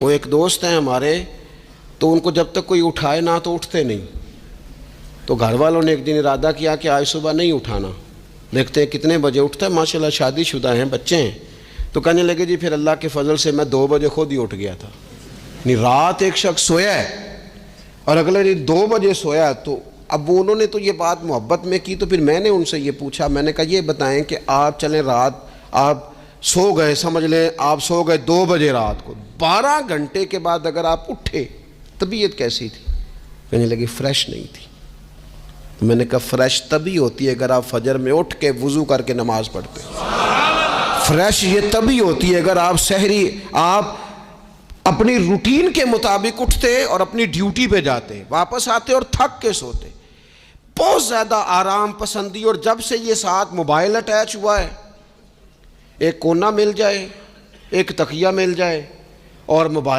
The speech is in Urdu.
وہ ایک دوست ہیں ہمارے، تو ان کو جب تک کوئی اٹھائے نہ تو اٹھتے نہیں. تو گھر والوں نے ایک دن ارادہ کیا کہ آج صبح نہیں اٹھانا، دیکھتے ہیں کتنے بجے اٹھتا ہے. ماشاءاللہ شادی شدہ ہیں، بچے ہیں. تو کہنے لگے جی پھر اللہ کے فضل سے میں 2 بجے خود ہی اٹھ گیا تھا. رات ایک شخص سویا ہے اور اگلے دن 2 بجے سویا ہے. تو اب انہوں نے تو یہ بات محبت میں کی، تو پھر میں نے ان سے یہ پوچھا، میں نے کہا یہ بتائیں کہ آپ چلیں رات آپ سو گئے، سمجھ لیں آپ سو گئے 2 بجے رات کو، 12 گھنٹے کے بعد اگر آپ اٹھے طبیعت کیسی تھی؟ کہنے لگی فریش نہیں تھی. میں نے کہا فریش تبھی ہوتی ہے اگر آپ فجر میں اٹھ کے وضو کر کے نماز پڑھتے. فریش یہ تبھی ہوتی ہے اگر آپ سحری آپ اپنی روٹین کے مطابق اٹھتے اور اپنی ڈیوٹی پہ جاتے، واپس آتے اور تھک کے سوتے. بہت زیادہ آرام پسندی. اور جب سے یہ ساتھ موبائل اٹیچ ہوا ہے، ایک کونا مل جائے، ایک تکیہ مل جائے اور موبائل